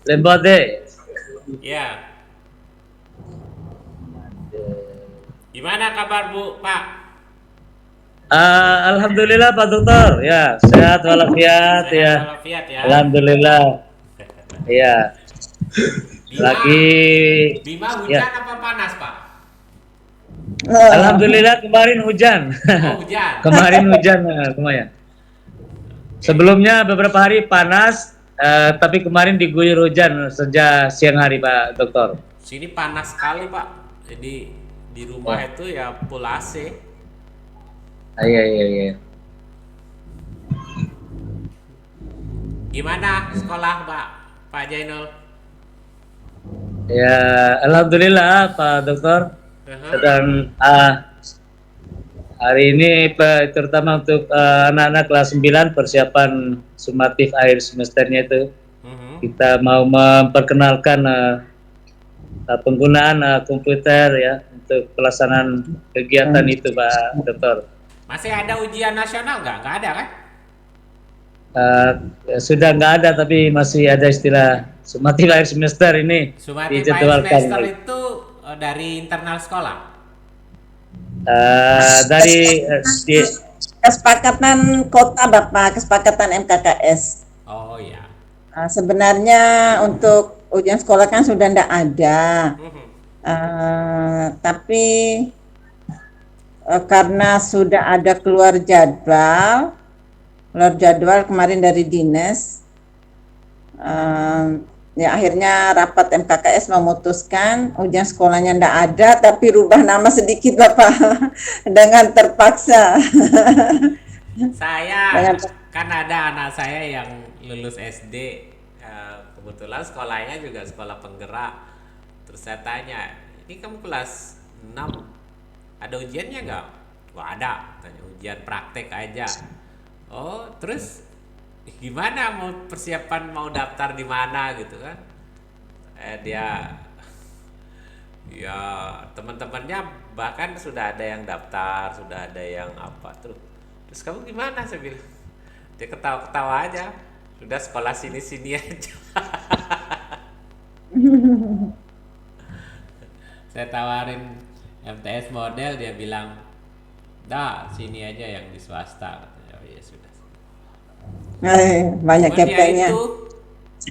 Lembade. Ya, gimana kabar Bu, Pak? Alhamdulillah Pak Dokter, ya sehat walafiat Sehat ya. walafiat ya. Alhamdulillah, ya Bima, lagi Bima ya. hujan apa panas, Pak? Alhamdulillah kemarin hujan, Oh, hujan. kemarin hujan lumayan. Oke. Sebelumnya beberapa hari panas, tapi kemarin diguyur hujan sejak siang hari Pak Dokter. Sini panas sekali, Pak. Jadi di rumah Ya, itu ya full AC. iya iya iya. Gimana sekolah, Pak? Pak Jainul? Ya, alhamdulillah Pak Dokter. Heeh. Sedang hari ini terutama untuk anak-anak kelas 9 persiapan sumatif akhir semesternya itu Mhm. kita mau memperkenalkan penggunaan komputer ya untuk pelaksanaan kegiatan itu Pak Dokter. Masih ada ujian nasional nggak? Nggak ada kan? Uh, Sudah nggak ada tapi masih ada istilah sumatif akhir semester ini Sumatif akhir dijadwalkan semester lagi. itu dari internal sekolah. Dari di, Kesepakatan kota Bapak, kesepakatan MKKS. Oh ya. Sebenarnya untuk ujian sekolah kan sudah tidak ada. Mhm. Tapi karena sudah ada keluar jadwal kemarin dari dinas, ya akhirnya rapat MKKS memutuskan ujian sekolahnya tidak ada, tapi rubah nama sedikit Bapak dengan terpaksa. Saya dengan kan ada anak saya yang lulus SD, kebetulan sekolahnya juga sekolah penggerak. Terus saya tanya, ini kamu kelas 6 ada ujiannya nggak? Wah ada, tanya ujian praktek aja. Oh terus gimana mau persiapan mau daftar di mana gitu kan? Dia ya teman-temannya bahkan sudah ada yang daftar, sudah ada yang apa terus kamu gimana saya bilang. Dia ketawa-ketawa aja. Sudah sekolah sini-sini aja. Saya tawarin MTS model dia bilang, "Dah, sini aja yang di swasta." Katanya, oh ya sudah. banyak Cuman ya kepengnya. itu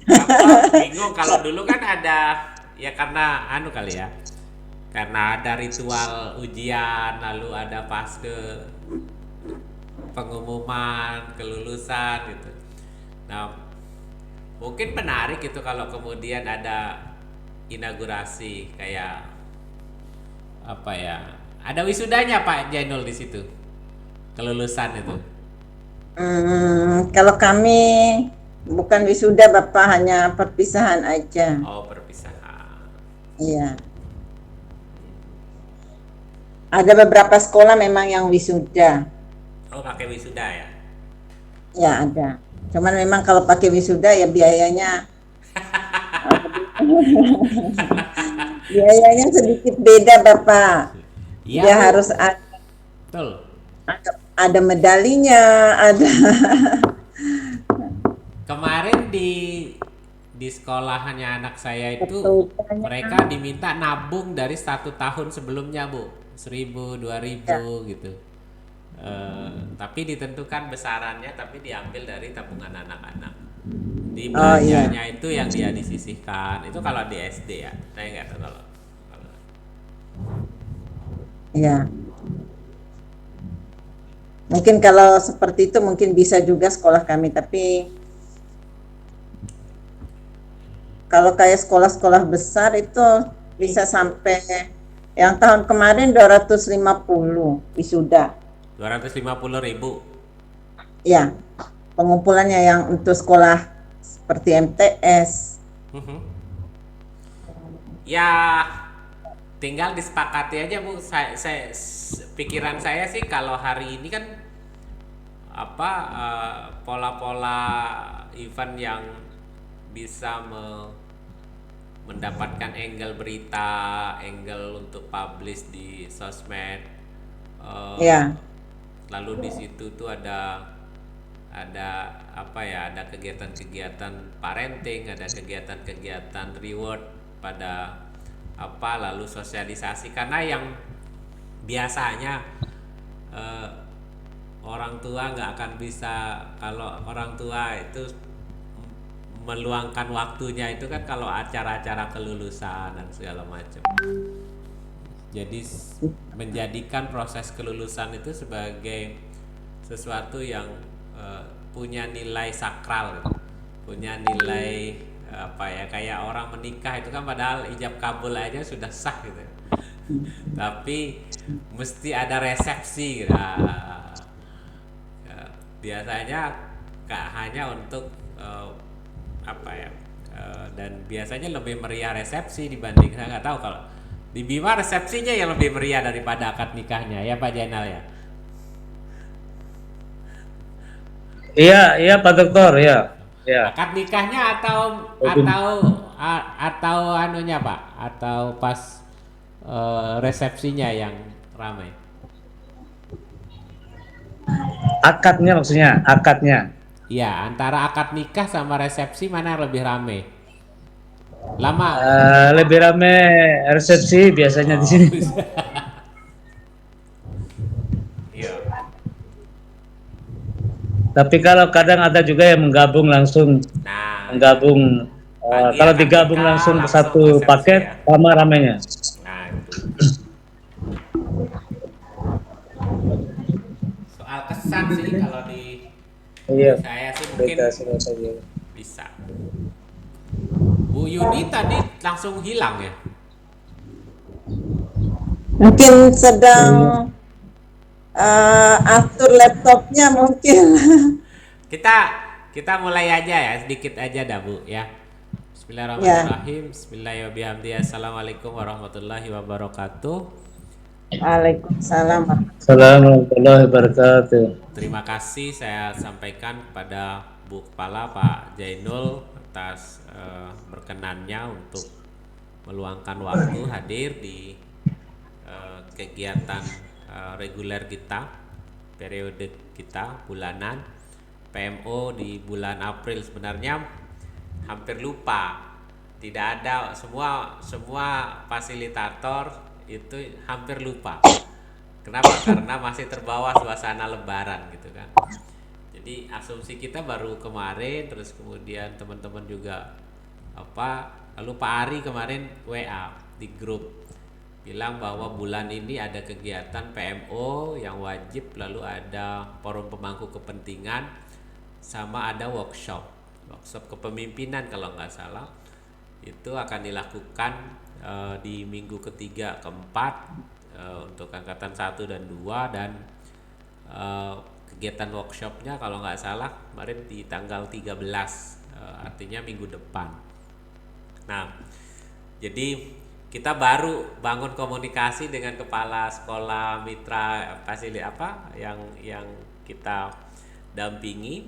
apa bingung kalau dulu kan ada ya karena anu kali ya. Karena ada ritual ujian lalu ada paske pengumuman kelulusan gitu. Nah, mungkin menarik itu kalau kemudian ada inaugurasi kayak apa ya? Ada wisudanya Pak Jainul di situ. Kelulusan itu. Kalau kami bukan wisuda Bapak, hanya perpisahan aja. Oh, perpisahan. Iya. Ada beberapa sekolah memang yang wisuda. Oh, pakai wisuda ya. Ya ada. Cuman memang kalau pakai wisuda ya biayanya sedikit beda Bapak. Iya, Dia Bu. harus Betul. ada medalinya, ada. Kemarin di sekolahannya anak saya itu Betul banyak. mereka diminta nabung dari 1 tahun sebelumnya, Bu. 1.000, dua Ya. ribu gitu. Tapi ditentukan besarannya tapi diambil dari tabungan anak-anak. Di Oh iya, belanjanya itu yang dia disisihkan. Itu kalau di SD ya. Saya nggak tahu kalau iya. Mungkin kalau seperti itu mungkin bisa juga sekolah kami, tapi kalau kayak sekolah-sekolah besar itu bisa sampai yang tahun kemarin 250 wisuda. 250.000. Ya, pengumpulannya yang untuk sekolah seperti MTS. Ya tinggal disepakati aja Bu. Pikiran saya sih kalau hari ini kan apa pola-pola event yang bisa mendapatkan angle berita, angle untuk publish di sosmed. eh, Ya, Lalu di situ tuh ada ada apa ya, ada kegiatan-kegiatan parenting, ada kegiatan-kegiatan reward pada apa, lalu sosialisasi, karena yang biasanya eh, orang tua nggak akan bisa, kalau orang tua itu meluangkan waktunya itu kan kalau acara-acara kelulusan dan segala macam. Jadi menjadikan proses kelulusan itu sebagai sesuatu yang eh, punya nilai sakral, punya nilai apa ya, kayak orang menikah itu kan padahal ijab kabul aja sudah sah gitu. Tapi mesti ada resepsi gitu. Biasanya gak hanya untuk apa ya, dan biasanya lebih meriah resepsi dibanding, saya nggak tahu kalau di Bima resepsinya yang lebih meriah daripada akad nikahnya ya Pak Jainal ya. Iya, iya Pak Doktor, ya. Ya. Akad nikahnya atau anunya Pak, atau pas resepsinya yang ramai? Akadnya maksudnya, akadnya. Iya, antara akad nikah sama resepsi mana yang lebih ramai? Lama. Lebih rame resepsi biasanya di Oh, sini. iya. Tapi kalau kadang ada juga yang menggabung langsung, Nah, menggabung. pagi Kalau akad digabung nikah langsung langsung satu resepsi ya. paket, sama ramenya. Nah, itu. Soal kesan sih kalau di Iya, saya sih mungkin beda saja. bisa. Bu Yuni tadi langsung hilang ya. Mungkin sedang atur laptopnya mungkin. Kita kita mulai aja ya, sedikit aja dah Bu ya. Bismillahirrahmanirrahim. Bismillahirrahmanirrahim. Assalamualaikum warahmatullahi wabarakatuh. Waalaikumsalam. Assalamualaikum warahmatullahi wabarakatuh. Terima kasih saya sampaikan kepada Bu Kepala Pak Jainul atas berkenannya untuk meluangkan waktu hadir di kegiatan reguler kita, periode kita bulanan PMO di bulan April. Sebenarnya hampir lupa, tidak ada, semua fasilitator itu hampir lupa. Kenapa? Karena masih terbawa suasana lebaran gitu kan. Jadi asumsi kita baru kemarin, terus kemudian teman-teman juga apa, lalu Pak Ari kemarin WA di grup bilang bahwa bulan ini ada kegiatan PMO yang wajib, lalu ada forum pemangku kepentingan, sama ada workshop kepemimpinan kalau nggak salah. Itu akan dilakukan di minggu ketiga keempat untuk angkatan 1 dan 2, dan kegiatan workshopnya kalau nggak salah kemarin di tanggal 13, artinya minggu depan. Nah, jadi kita baru bangun komunikasi dengan kepala sekolah mitra apa yang kita dampingi.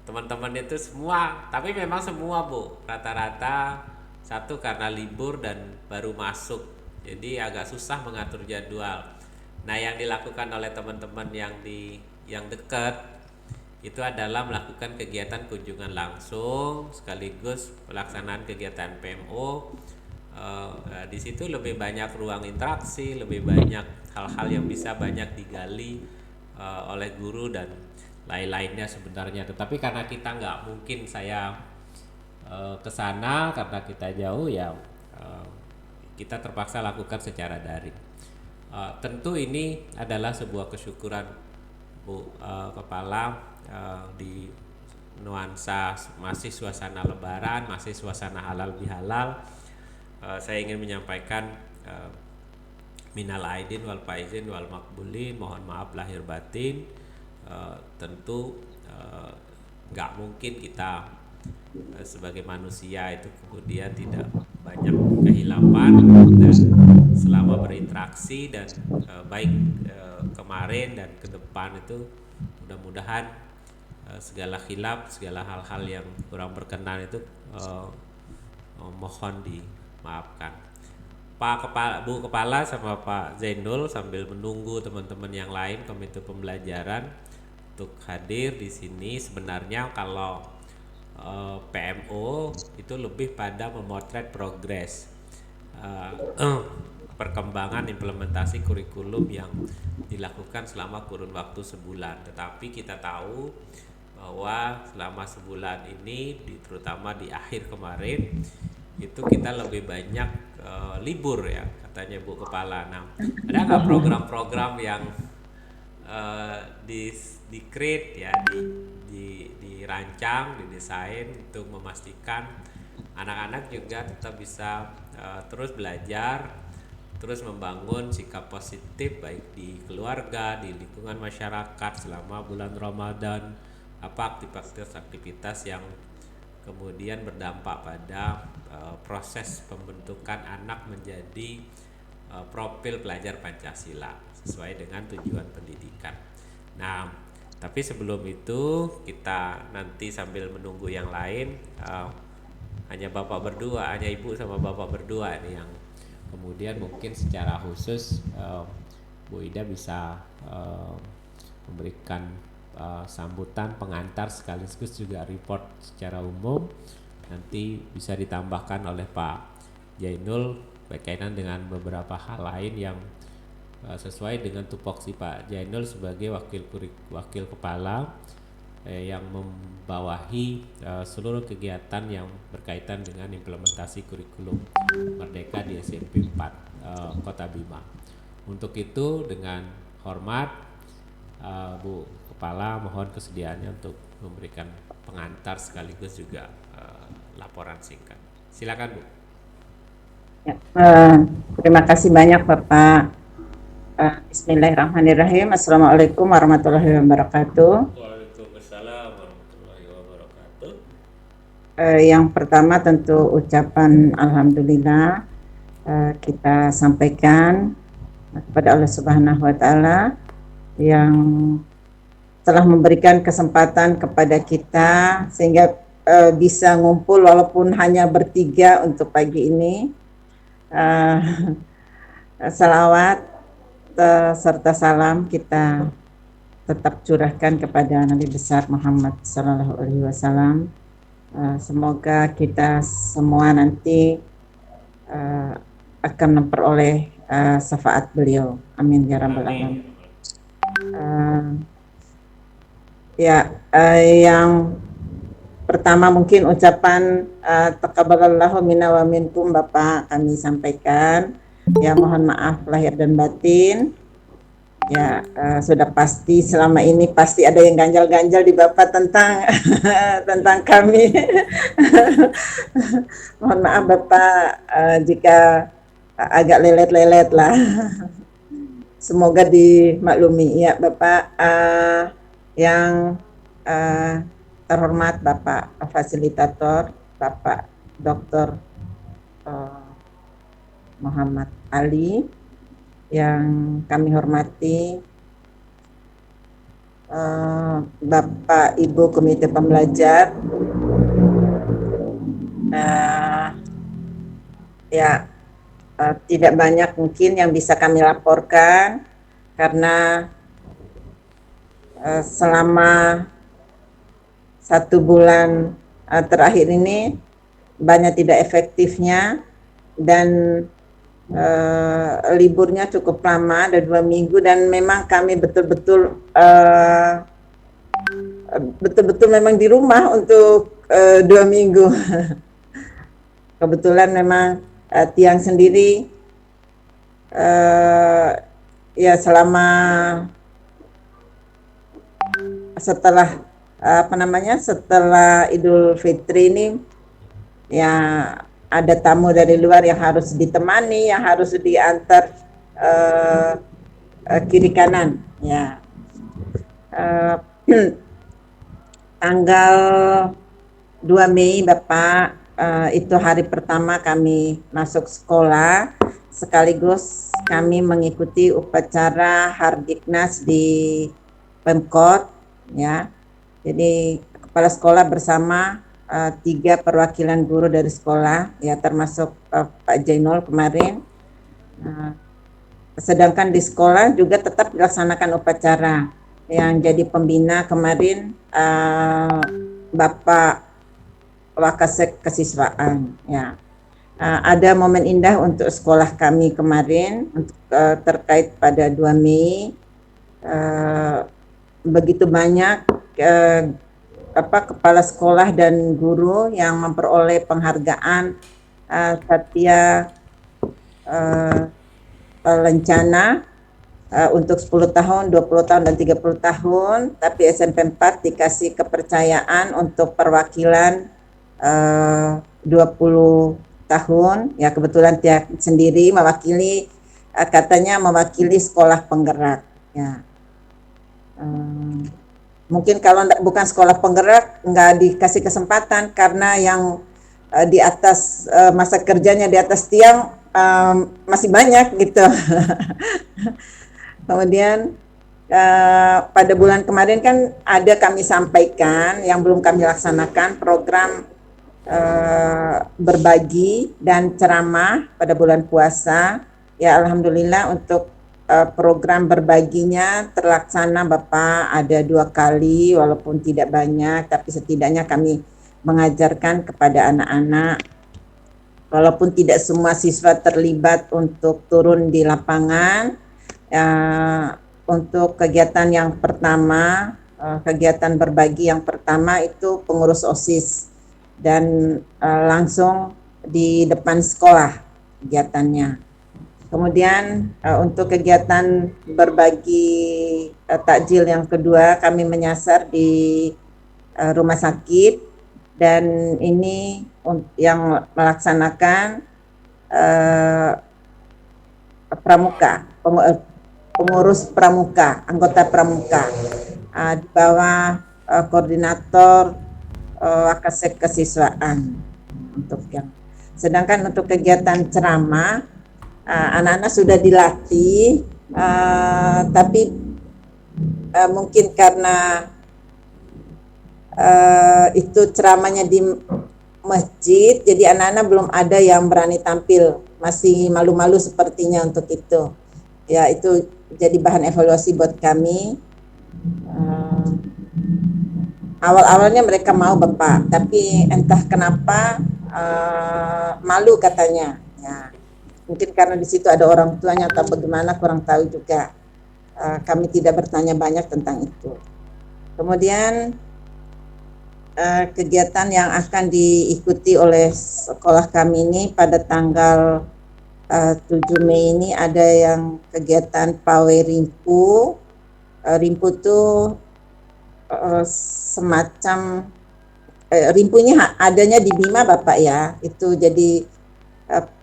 Teman-teman itu semua, tapi memang semua Bu, rata-rata satu karena libur dan baru masuk, jadi agak susah mengatur jadwal. Nah, yang dilakukan oleh teman-teman yang dekat itu adalah melakukan kegiatan kunjungan langsung sekaligus pelaksanaan kegiatan PMO. Di situ lebih banyak ruang interaksi, lebih banyak hal-hal yang bisa banyak digali oleh guru dan lain-lainnya sebenarnya. Tetapi karena kita nggak mungkin saya ke sana karena kita jauh ya, kita terpaksa lakukan secara daring. Tentu ini adalah sebuah kesyukuran Bu Kepala, di nuansa masih suasana lebaran, masih suasana halal bihalal. Saya ingin menyampaikan minal aidin wal faizin wal makbulin, mohon maaf lahir batin. Tentu nggak mungkin kita sebagai manusia itu kemudian tidak banyak kehilapan, dan selama berinteraksi dan baik kemarin dan ke depan itu mudah-mudahan segala khilaf, segala hal-hal yang kurang berkenan itu mohon dimaafkan. Bu Kepala sama Pak Zainul sambil menunggu teman-teman yang lain komite pembelajaran, untuk hadir di sini. Sebenarnya kalau PMO itu lebih pada memotret progres perkembangan implementasi kurikulum yang dilakukan selama kurun waktu sebulan. Tetapi kita tahu bahwa selama sebulan ini, terutama di akhir kemarin, itu kita lebih banyak libur ya, katanya Bu Kepala. Nah, ada nggak program-program yang di create ya, dirancang, didesain untuk memastikan anak-anak juga tetap bisa terus belajar, terus membangun sikap positif baik di keluarga, di lingkungan masyarakat selama bulan Ramadan, apa aktivitas-aktivitas yang kemudian berdampak pada proses pembentukan anak menjadi profil pelajar Pancasila sesuai dengan tujuan pendidikan. Nah, tapi sebelum itu kita nanti sambil menunggu yang lain, hanya Bapak berdua, hanya Ibu sama Bapak berdua nih yang kemudian mungkin secara khusus Bu Ida bisa memberikan sambutan pengantar sekaligus juga report secara umum. Nanti bisa ditambahkan oleh Pak Jainul berkaitan dengan beberapa hal lain yang sesuai dengan tupoksi Pak Jainul sebagai wakil kepala yang membawahi seluruh kegiatan yang berkaitan dengan implementasi kurikulum Merdeka di SMP 4 Kota Bima. Untuk itu dengan hormat Bu Kepala mohon kesediaannya untuk memberikan pengantar sekaligus juga laporan singkat. Silakan Bu. Ya, terima kasih banyak Bapak. Bismillahirrahmanirrahim. Assalamualaikum warahmatullahi wabarakatuh. Waalaikumsalam warahmatullahi wabarakatuh. Yang pertama tentu ucapan alhamdulillah kita sampaikan kepada Allah Subhanahu wa taala yang telah memberikan kesempatan kepada kita sehingga bisa ngumpul walaupun hanya bertiga untuk pagi ini. Salawat serta salam kita tetap curahkan kepada Nabi besar Muhammad Sallallahu Alaihi Wasallam. Semoga kita semua nanti akan memperoleh syafaat beliau. Amin ya rabbal alamin. Yang pertama mungkin ucapan taqabbalallahu minna wa minkum Bapak kami sampaikan. Ya mohon maaf lahir dan batin. Ya sudah pasti selama ini pasti ada yang ganjal-ganjal di Bapak tentang tentang kami. Mohon maaf Bapak jika agak lelet-lelet lah. Semoga dimaklumi ya Bapak. Yang terhormat Bapak fasilitator Bapak Dr. Muhammad Ali, yang kami hormati Bapak Ibu Komite Pembelajar, tidak banyak mungkin yang bisa kami laporkan karena selama 1 bulan terakhir ini banyak tidak efektifnya dan liburnya cukup lama, ada 2 minggu dan memang kami betul-betul memang di rumah untuk 2 minggu. Kebetulan memang Tiang sendiri ya selama setelah setelah Idul Fitri ini ya ada tamu dari luar yang harus ditemani, yang harus diantar kiri kanan ya. Tanggal 2 Mei Bapak itu hari pertama kami masuk sekolah, sekaligus kami mengikuti upacara Hardiknas di Pemkot ya. Jadi kepala sekolah bersama 3 perwakilan guru dari sekolah ya, termasuk Pak Jainul kemarin. Sedangkan di sekolah juga tetap dilaksanakan upacara yang jadi pembina kemarin Bapak Wakasek Kesiswaan ya. Ada momen indah untuk sekolah kami kemarin untuk terkait pada 2 Mei. Begitu banyak kepala sekolah dan guru yang memperoleh penghargaan Satya Lencana untuk 10 tahun, 20 tahun, dan 30 tahun, tapi SMP 4 dikasih kepercayaan untuk perwakilan 20 tahun, ya kebetulan dia sendiri mewakili, katanya mewakili sekolah penggerak, ya. Mungkin kalau bukan sekolah penggerak nggak dikasih kesempatan karena yang di atas masa kerjanya di atas tiang masih banyak gitu. Kemudian pada bulan kemarin kan ada kami sampaikan yang belum kami laksanakan program berbagi dan ceramah pada bulan puasa. Ya alhamdulillah untuk program berbaginya terlaksana Bapak, ada 2 kali walaupun tidak banyak, tapi setidaknya kami mengajarkan kepada anak-anak. Walaupun tidak semua siswa terlibat untuk turun di lapangan, untuk kegiatan yang pertama, kegiatan berbagi yang pertama itu pengurus OSIS dan langsung di depan sekolah kegiatannya. Kemudian untuk kegiatan berbagi takjil yang kedua kami menyasar di rumah sakit, dan ini yang melaksanakan pramuka, pengurus pramuka, anggota pramuka di bawah koordinator Wakasek Kesiswaan untuk yang. Sedangkan untuk kegiatan ceramah anak-anak sudah dilatih, tapi mungkin karena itu ceramahnya di masjid, jadi anak-anak belum ada yang berani tampil, masih malu-malu sepertinya untuk itu. Ya itu jadi bahan evaluasi buat kami. Awal-awalnya mereka mau Bapak, tapi entah kenapa malu katanya. Ya, mungkin karena di situ ada orang tuanya atau bagaimana, kurang tahu juga. Kami tidak bertanya banyak tentang itu. Kemudian kegiatan yang akan diikuti oleh sekolah kami ini pada tanggal 7 Mei ini ada yang kegiatan Pawe Rimpu. Rimpu itu semacam rimpunya adanya di Bima Bapak ya, itu jadi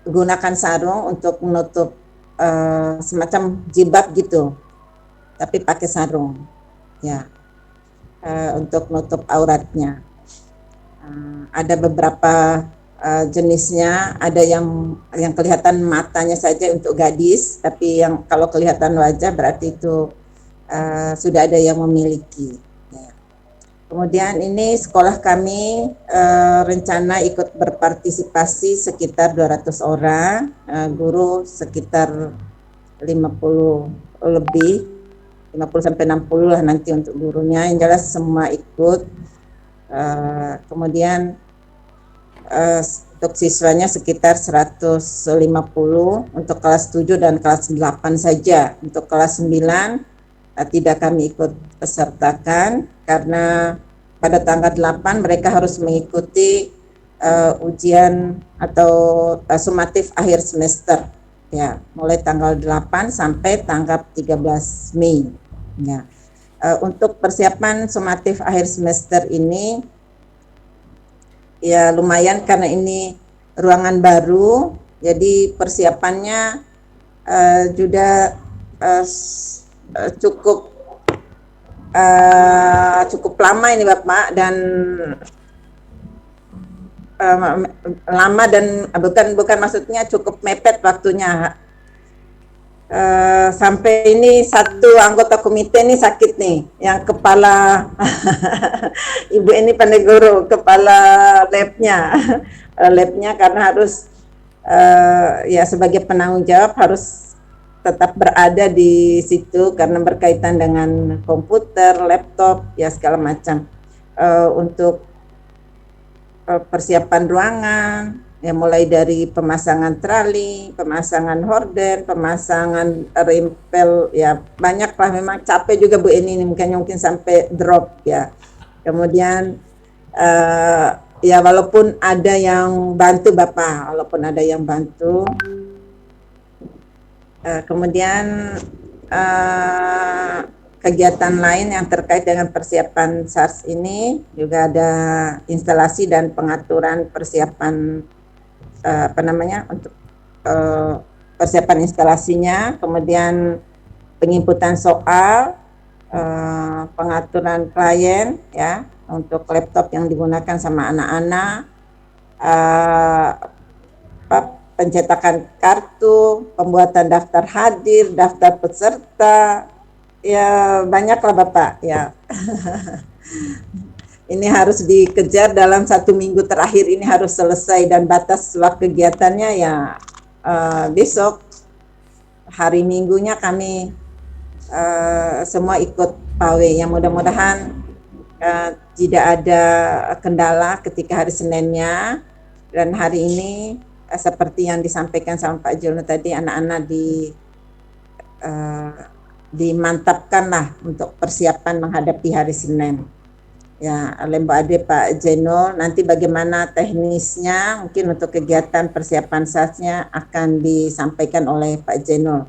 gunakan sarung untuk menutup semacam jilbab gitu, tapi pakai sarung ya, untuk menutup auratnya. Ada beberapa jenisnya, ada yang kelihatan matanya saja untuk gadis, tapi yang kalau kelihatan wajah berarti itu sudah ada yang memiliki. Kemudian ini sekolah kami rencana ikut berpartisipasi sekitar 200 orang, guru sekitar 50 lebih, 50 sampai 60 lah nanti untuk gurunya, yang jelas semua ikut. Kemudian untuk siswanya sekitar 150 untuk kelas 7 dan kelas 8 saja. Untuk kelas 9 tidak kami ikut pesertakan karena pada tanggal 8 mereka harus mengikuti ujian atau sumatif akhir semester ya, mulai tanggal 8 sampai tanggal 13 Mei ya. Untuk persiapan sumatif akhir semester ini ya lumayan karena ini ruangan baru, jadi persiapannya juga cukup lama ini Bapak, dan lama dan bukan maksudnya cukup mepet waktunya. Sampai ini satu anggota komite ini sakit nih, yang kepala Ibu ini pandai guru, kepala labnya karena harus ya sebagai penanggung jawab harus tetap berada di situ karena berkaitan dengan komputer, laptop, ya segala macam. Untuk persiapan ruangan, ya mulai dari pemasangan trali, pemasangan horden, pemasangan rimpel, ya banyak lah, memang capek juga Bu ini mungkin sampai drop ya. Kemudian ya walaupun ada yang bantu Bapak, kemudian kegiatan lain yang terkait dengan persiapan SARS ini juga ada instalasi dan pengaturan persiapan untuk persiapan instalasinya, kemudian penginputan soal, pengaturan klien ya untuk laptop yang digunakan sama anak-anak, pencetakan kartu, pembuatan daftar hadir, daftar peserta, ya banyaklah Bapak ya. Ini harus dikejar dalam 1 minggu terakhir, ini harus selesai, dan batas waktu kegiatannya ya besok hari Minggunya kami semua ikut pawai. Yang mudah-mudahan tidak ada kendala ketika hari Seninnya, dan hari ini seperti yang disampaikan sama Pak Jono tadi, anak-anak dimantapkan lah untuk persiapan menghadapi hari Senin. Ya, oleh Mbak Ade, Pak Jeno, nanti bagaimana teknisnya mungkin untuk kegiatan persiapan SAS-nya akan disampaikan oleh Pak Jeno.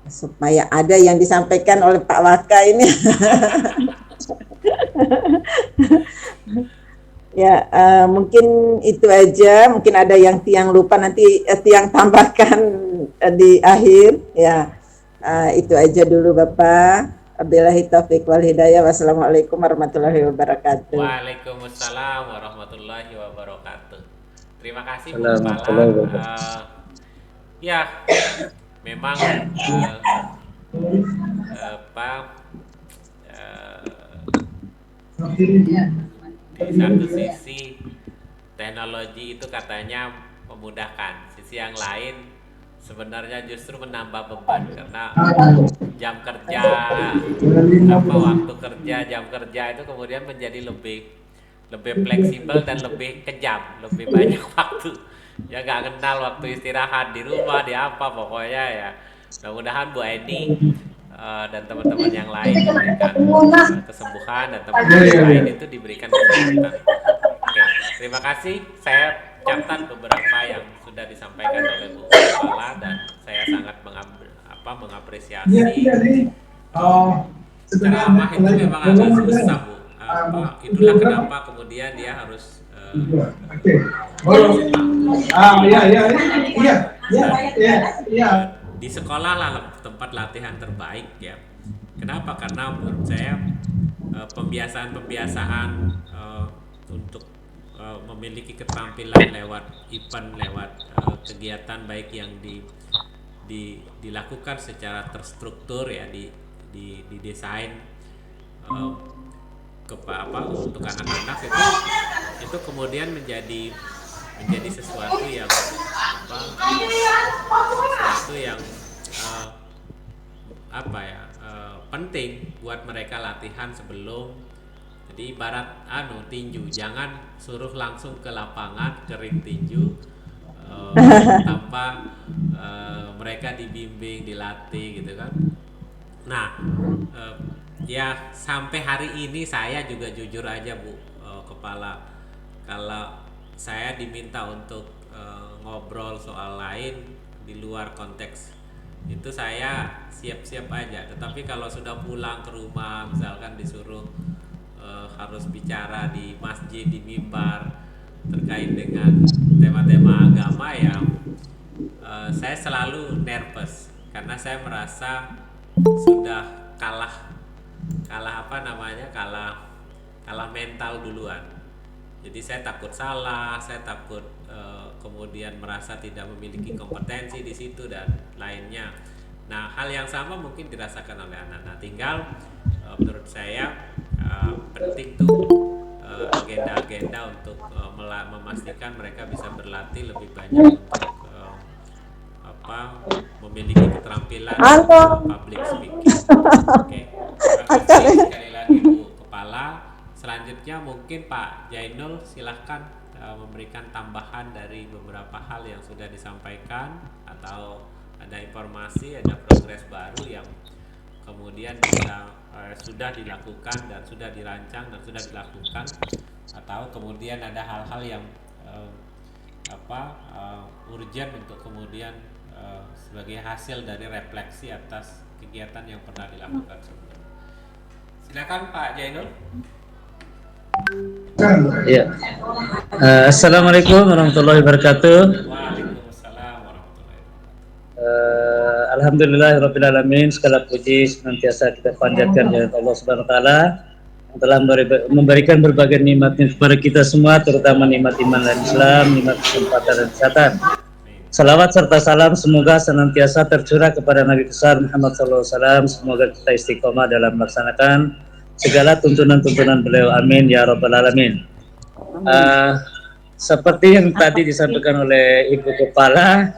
Supaya ada yang disampaikan oleh Pak Waka ini. Ya, mungkin itu aja. Mungkin ada yang Tiang lupa, nanti Tiang tambahkan di akhir. Ya, itu aja dulu Bapak. Wabillahi taufiq wal hidayah. Wassalamualaikum warahmatullahi wabarakatuh. Waalaikumsalam warahmatullahi wabarakatuh. Terima kasih Bu Assalamualaikum. Kepala. Ya, memang di satu sisi teknologi itu katanya memudahkan, sisi yang lain sebenarnya justru menambah beban karena jam kerja, waktu kerja, jam kerja itu kemudian menjadi lebih fleksibel dan lebih kejam, lebih banyak waktu. Ya nggak kenal waktu istirahat di rumah, di apa pokoknya ya. Mudah-mudahan Bu Eni dan teman-teman yang lain diberikan kesembuhan, dan teman-teman yang lain itu diberikan kesehatan. Oke, terima kasih. Saya catat beberapa yang sudah disampaikan oleh Bu Kepala, dan saya sangat mengapresiasi. Ceramah itu memang agak susah Bu. Itulah kenapa kemudian dia harus di sekolah lah tempat latihan terbaik ya. Kenapa? Karena menurut saya pembiasaan untuk memiliki keterampilan lewat event, lewat kegiatan baik yang dilakukan secara terstruktur ya, didesain untuk anak-anak itu kemudian menjadi sesuatu yang penting buat mereka latihan sebelum. Jadi ibarat tinju, jangan suruh langsung ke lapangan kering tinju tanpa mereka dibimbing, dilatih gitu kan. Nah, ya sampai hari ini saya juga jujur aja Bu Kepala, kalau saya diminta untuk ngobrol soal lain di luar konteks itu saya siap-siap aja. Tetapi kalau sudah pulang ke rumah, misalkan disuruh harus bicara di masjid, di mimbar terkait dengan tema-tema agama ya, saya selalu nervous karena saya merasa sudah kalah mental duluan. Jadi saya takut salah, saya takut kemudian merasa tidak memiliki kompetensi di situ dan lainnya. Nah, hal yang sama mungkin dirasakan oleh anak-anak. Tinggal menurut saya penting tuh agenda-agenda untuk memastikan mereka bisa berlatih lebih banyak untuk memiliki keterampilan Halo. public speaking. Oke, terima Akan kasih sekali lagi Bu Kepala. Selanjutnya mungkin Pak Jainul silahkan memberikan tambahan dari beberapa hal yang sudah disampaikan, atau ada informasi, ada progres baru yang kemudian bisa sudah dilakukan dan sudah dirancang dan sudah dilakukan, atau kemudian ada hal-hal yang urgent untuk kemudian sebagai hasil dari refleksi atas kegiatan yang pernah dilakukan sebelumnya. Silakan Pak Jainul. Ya. Assalamualaikum warahmatullahi wabarakatuh. Waalaikumsalam warahmatullahi wabarakatuh. Alhamdulillahirabbil alamin, segala puji senantiasa kita panjatkan kepada Allah Subhanahu wa taala yang telah memberikan berbagai nikmat kepada kita semua, terutama nikmat iman dan Islam, nikmat kesempatan dan kesehatan. Salawat serta salam semoga senantiasa tercurah kepada Nabi besar Muhammad SAW. Semoga kita istiqomah dalam melaksanakan segala tuntunan-tuntunan beliau. Amin ya rabbal alamin. Seperti yang tadi disampaikan oleh Ibu Kepala,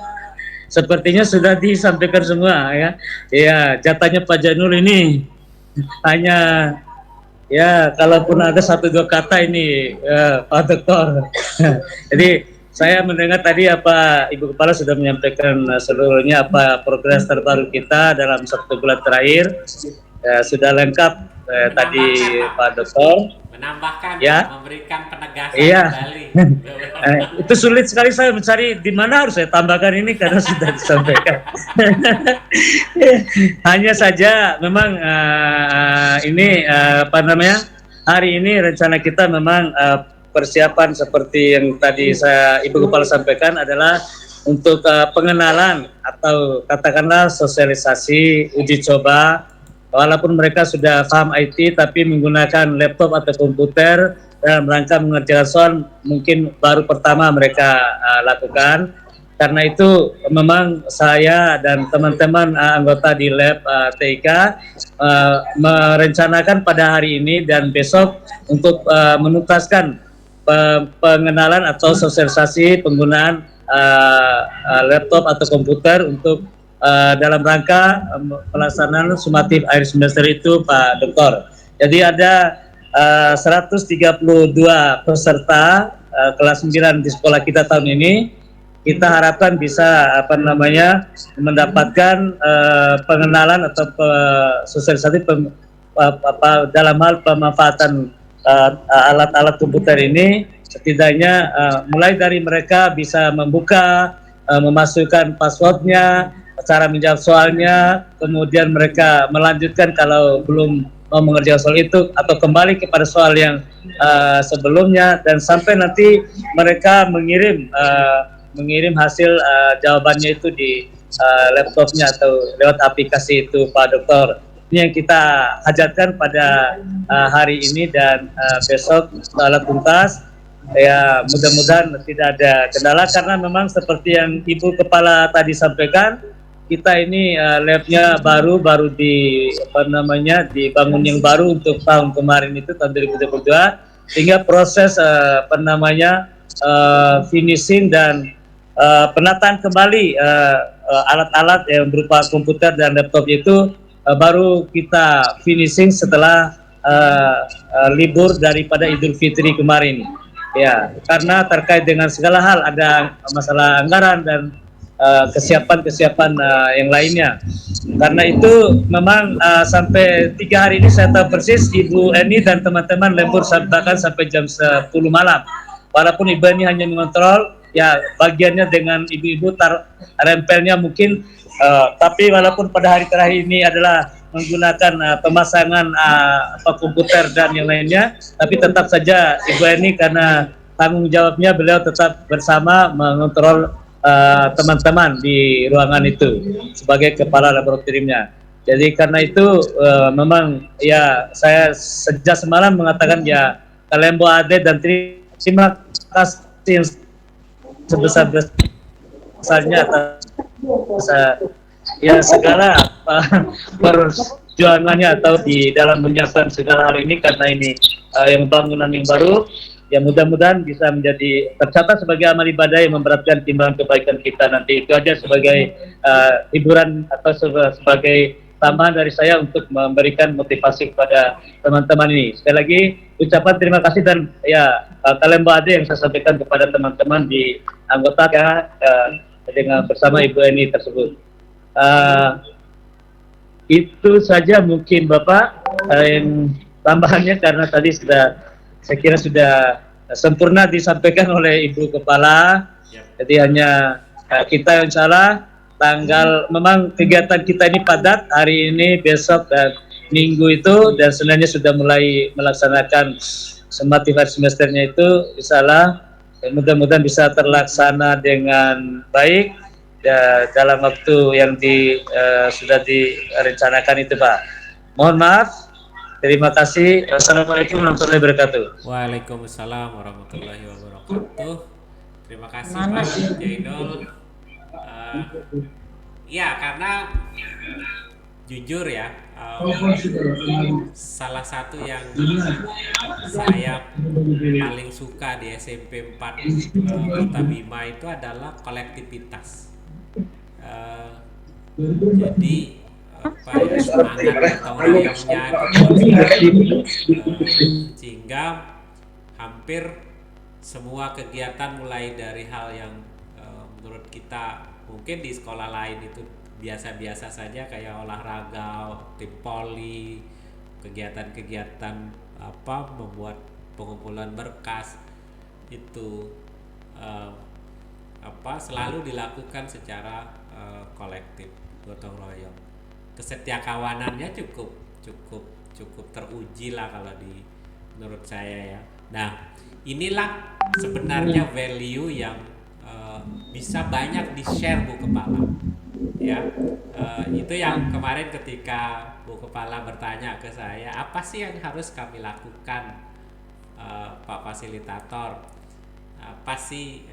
sepertinya sudah disampaikan semua ya. Ya, jatahnya Pak Jainul ini hanya ya, kalaupun ada 1-2 kata ini Pak Doktor. Jadi saya mendengar tadi apa Ibu Kepala sudah menyampaikan seluruhnya, apa progres terbaru kita dalam 1 bulan terakhir. Sudah lengkap tadi Pak Doktor. Menambahkan, ya, memberikan penegasan iya. kembali. Itu sulit sekali saya mencari di mana harus saya tambahkan ini karena sudah disampaikan. Hanya saja memang ini hari ini rencana kita memang persiapan seperti yang tadi Ibu Kepala sampaikan adalah untuk pengenalan atau katakanlah sosialisasi uji coba. Walaupun mereka sudah paham IT tapi menggunakan laptop atau komputer dalam rangka mengerjakan soal mungkin baru pertama mereka lakukan. Karena itu memang saya dan teman-teman anggota di lab TIK merencanakan pada hari ini dan besok untuk menuntaskan pengenalan atau sosialisasi penggunaan laptop atau komputer untuk dalam rangka pelaksanaan sumatif akhir semester itu Pak Doktor. Jadi ada 132 peserta kelas 9 di sekolah kita tahun ini. Kita harapkan bisa mendapatkan pengenalan atau sosialisasi dalam hal pemanfaatan alat-alat komputer ini. Setidaknya mulai dari mereka bisa membuka, memasukkan passwordnya, cara menjawab soalnya, kemudian mereka melanjutkan kalau belum mau mengerjakan soal itu atau kembali kepada soal yang sebelumnya, dan sampai nanti mereka mengirim hasil jawabannya itu di laptopnya atau lewat aplikasi itu Pak Dokter. Ini yang kita hajatkan pada hari ini dan besok setelah tuntas. Ya, mudah-mudahan tidak ada kendala karena memang seperti yang Ibu Kepala tadi sampaikan, kita ini labnya baru dibangun yang baru untuk tahun kemarin itu tahun 2022, sehingga proses finishing dan penataan kembali alat-alat yang berupa komputer dan laptop itu baru kita finishing setelah libur daripada Idul Fitri kemarin. Ya, karena terkait dengan segala hal, ada masalah anggaran dan kesiapan yang lainnya. Karena itu memang sampai 3 hari ini saya tahu persis Ibu Eni dan teman-teman lembur bahkan sampai jam 10 malam. Walaupun Ibu Eni hanya mengontrol, ya bagiannya dengan ibu-ibu rempelnya mungkin, tapi walaupun pada hari terakhir ini adalah menggunakan pemasangan komputer dan yang lainnya, tapi tetap saja Ibu Eni karena tanggung jawabnya beliau tetap bersama mengontrol teman-teman di ruangan itu sebagai kepala laboratoriumnya. Jadi karena itu memang ya saya sejak semalam mengatakan ya Kalembo Ade dan terima kasih sebesar-besarnya atas ya segala perjuangannya atau di dalam menyiapkan segala hal ini, karena ini yang bangunan yang baru Ya mudah-mudahan bisa menjadi tercatat sebagai amal ibadah yang memberatkan timbangan kebaikan kita nanti. Itu aja sebagai hiburan atau sebagai tambahan dari saya untuk memberikan motivasi kepada teman-teman ini. Sekali lagi ucapan terima kasih dan ya kalian Mbak Ade yang saya sampaikan kepada teman-teman di anggota ya dengan bersama Ibu Eni tersebut. Itu saja mungkin Bapak yang tambahannya karena tadi saya kira sudah sempurna disampaikan oleh Ibu Kepala. Jadi hanya kita insya Allah memang kegiatan kita ini padat hari ini, besok dan minggu itu, dan sebenarnya sudah mulai melaksanakan sematikan semesternya itu insya Allah. Mudah-mudahan bisa terlaksana dengan baik ya, dalam waktu yang sudah direncanakan itu Pak. Mohon maaf. Terima kasih. Assalamualaikum warahmatullahi wabarakatuh. Waalaikumsalam warahmatullahi wabarakatuh. Terima kasih Pak Jainul. Ya karena jujur ya, salah satu yang saya paling suka di SMP 4 Kota Bima itu adalah kolektivitas. Jadi semangat gotong royongnya sehingga hampir semua kegiatan mulai dari hal yang menurut kita mungkin di sekolah lain itu biasa-biasa saja kayak olahraga, tim poli, kegiatan-kegiatan membuat pengumpulan berkas itu selalu dilakukan secara kolektif, gotong royong. Kesetiakawanannya cukup teruji lah kalau menurut saya ya. Nah, inilah sebenarnya value yang bisa banyak di-share Bu Kepala. Ya, itu yang kemarin ketika Bu Kepala bertanya ke saya, apa sih yang harus kami lakukan, Pak Fasilitator? Apa sih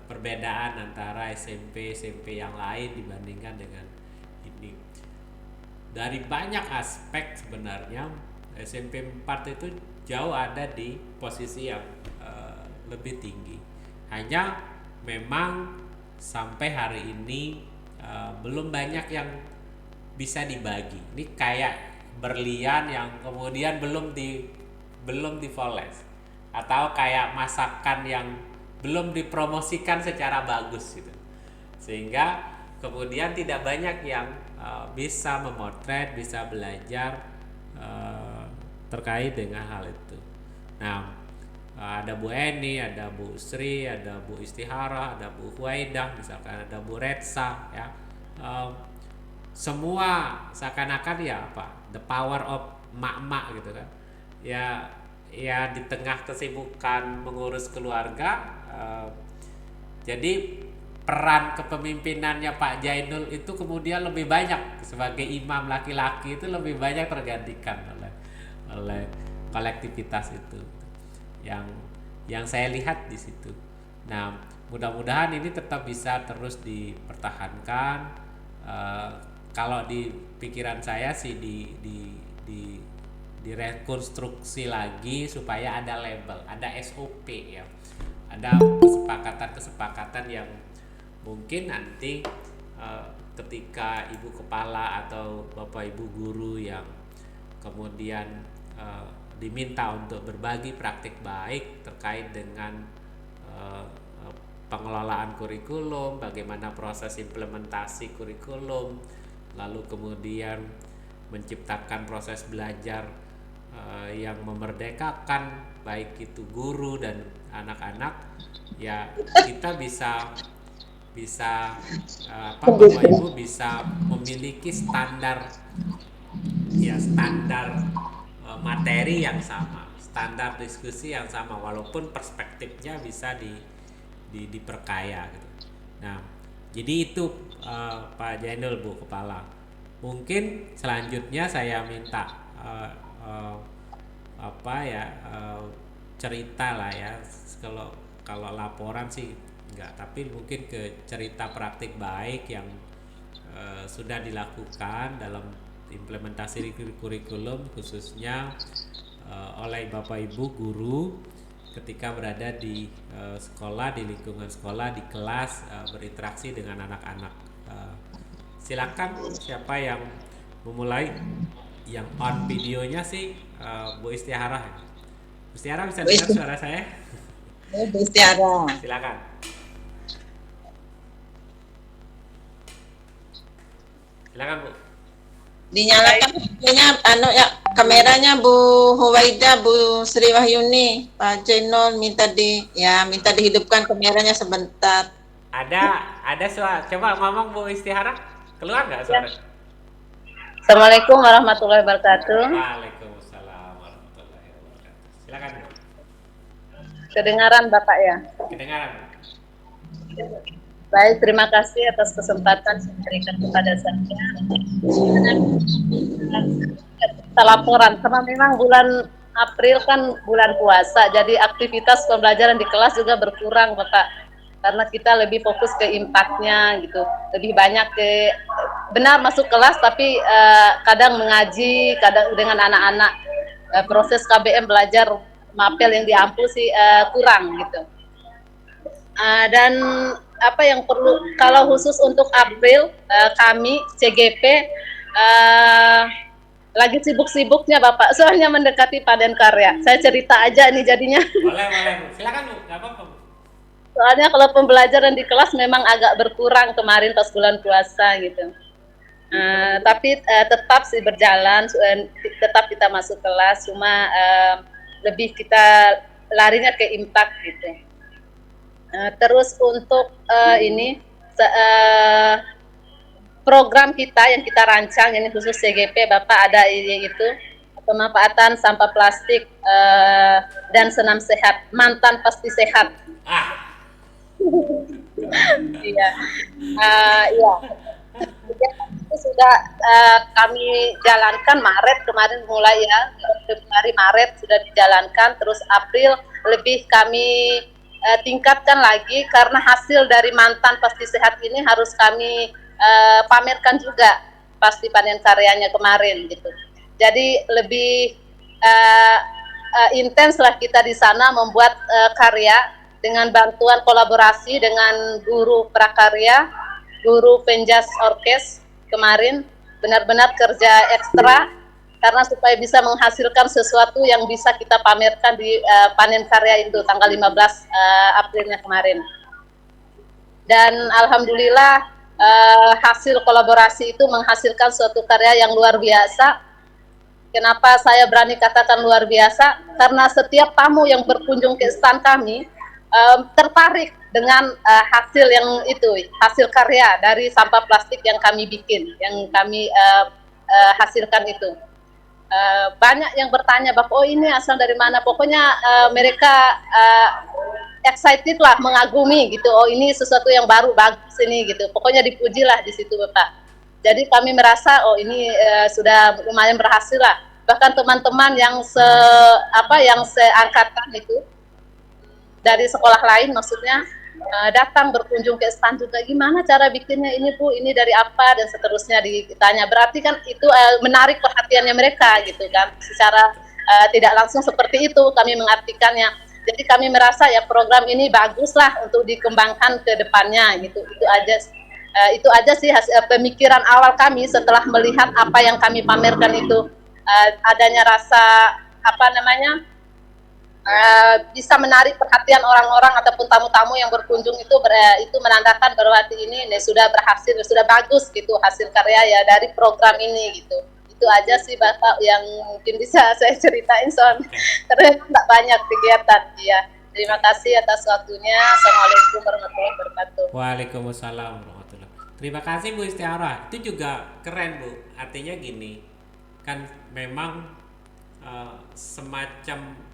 perbedaan antara SMP yang lain dibandingkan dengan ini? Dari banyak aspek sebenarnya SMP 4 itu jauh ada di posisi yang lebih tinggi. Hanya memang sampai hari ini belum banyak yang bisa dibagi. Ini kayak berlian yang kemudian belum dipoles, atau kayak masakan yang belum dipromosikan secara bagus gitu. Sehingga kemudian tidak banyak yang bisa memotret, bisa belajar terkait dengan hal itu. Nah, ada Bu Eni, ada Bu Sri, ada Bu Istihara, ada Bu Huwaidah, misalkan ada Bu Retsa, ya. Semua seakan-akan ya the power of mak-mak gitu kan. Ya di tengah kesibukan mengurus keluarga, jadi peran kepemimpinannya Pak Jainul itu kemudian lebih banyak sebagai imam laki-laki, itu lebih banyak tergantikan oleh kolektivitas itu yang saya lihat di situ. Nah, mudah-mudahan ini tetap bisa terus dipertahankan. Kalau di pikiran saya sih direkonstruksi lagi supaya ada label, ada SOP ya, ada kesepakatan yang mungkin nanti ketika Ibu Kepala atau Bapak Ibu Guru yang kemudian diminta untuk berbagi praktik baik terkait dengan pengelolaan kurikulum, bagaimana proses implementasi kurikulum, lalu kemudian menciptakan proses belajar yang memerdekakan baik itu guru dan anak-anak, ya kita bisa Bapak Ibu bisa memiliki standar materi yang sama, standar diskusi yang sama, walaupun perspektifnya bisa diperkaya gitu. Nah, jadi itu Pak Jainul, Bu Kepala. Mungkin selanjutnya saya minta cerita lah ya. Kalau laporan sih enggak, tapi mungkin ke cerita praktik baik yang sudah dilakukan dalam implementasi kurikulum khususnya oleh Bapak Ibu guru ketika berada di sekolah, di lingkungan sekolah, di kelas, berinteraksi dengan anak-anak. Silakan siapa yang memulai. Yang on videonya sih Bu Istiarah ya. Bu Istiarah bisa Bu dengar suara saya? Istiara. Silakan. Silakan Bu. Dinyalakan videonya, ya kameranya Bu Huwaida, Bu Sri Wahyuni, Pak Jainul minta dihidupkan kameranya sebentar. Ada suara. Coba ngomong Bu Istiarah. Keluar nggak suara? Assalamualaikum warahmatullahi wabarakatuh. Waalaikumsalam warahmatullahi wabarakatuh. Silakan Bu. Kedengaran Bapak ya? Kedengaran. Baik, terima kasih atas kesempatan yang diberikan kepada saya. Kita laporan, karena memang bulan April kan bulan puasa, jadi aktivitas pembelajaran di kelas juga berkurang Bapak. Karena kita lebih fokus ke impaknya gitu, lebih banyak ke benar masuk kelas tapi kadang mengaji, kadang dengan anak-anak proses KBM belajar mapel yang diampu sih kurang gitu. Dan apa yang perlu kalau khusus untuk April kami CGP lagi sibuk-sibuknya Bapak, soalnya mendekati panen karya. Saya cerita aja nih jadinya. Boleh Bu. Silakan Bu, nggak apa-apa Bu. Soalnya kalau pembelajaran di kelas memang agak berkurang kemarin pas bulan puasa gitu. Tapi tetap sih berjalan, tetap kita masuk kelas, cuma lebih kita larinya ke impact gitu. Terus untuk ini program kita yang kita rancang ini khusus CGP Bapak ada yaitu pemanfaatan sampah plastik dan senam sehat, mantan pasti sehat. Iya, iya. Itu sudah kami jalankan Maret kemarin mulai ya, Februari Maret sudah dijalankan, terus April lebih kami tingkatkan lagi karena hasil dari mantan pasti sehat ini harus kami pamerkan juga pasti panen karyanya kemarin gitu. Jadi lebih intens lah kita di sana membuat karya dengan bantuan kolaborasi dengan guru prakarya, guru penjas orkes kemarin, benar-benar kerja ekstra karena supaya bisa menghasilkan sesuatu yang bisa kita pamerkan di panen karya itu tanggal 15 Aprilnya kemarin. Dan alhamdulillah hasil kolaborasi itu menghasilkan suatu karya yang luar biasa. Kenapa saya berani katakan luar biasa? Karena setiap tamu yang berkunjung ke stand kami tertarik dengan hasil yang itu, hasil karya dari sampah plastik yang kami bikin, yang kami hasilkan itu. Banyak yang bertanya, Bapak, oh ini asal dari mana? Pokoknya mereka excited lah, mengagumi gitu. Oh ini sesuatu yang baru, bagus ini gitu. Pokoknya dipujilah di situ Bapak. Jadi kami merasa oh ini sudah lumayan berhasil lah. Bahkan teman-teman yang seangkatan itu dari sekolah lain maksudnya datang berkunjung ke stand juga, gimana cara bikinnya ini Bu, ini dari apa dan seterusnya ditanya. Berarti kan itu menarik perhatiannya mereka gitu kan, secara tidak langsung seperti itu kami mengartikannya. Jadi kami merasa ya program ini bagus lah untuk dikembangkan ke depannya gitu. Itu aja sih pemikiran awal kami setelah melihat apa yang kami pamerkan itu, adanya rasa bisa menarik perhatian orang-orang ataupun tamu-tamu yang berkunjung itu menandakan bahwa ini sudah berhasil, sudah bagus gitu hasil karya ya dari program ini gitu. Itu aja sih Bapak yang mungkin bisa saya ceritain soalnya karena tidak banyak kegiatan ya. Terima kasih atas waktunya. Assalamualaikum warahmatullahi wabarakatuh. Waalaikumsalam warahmatullahi. Terima kasih Bu Istiarah. Itu juga keren Bu. Artinya gini, kan memang semacam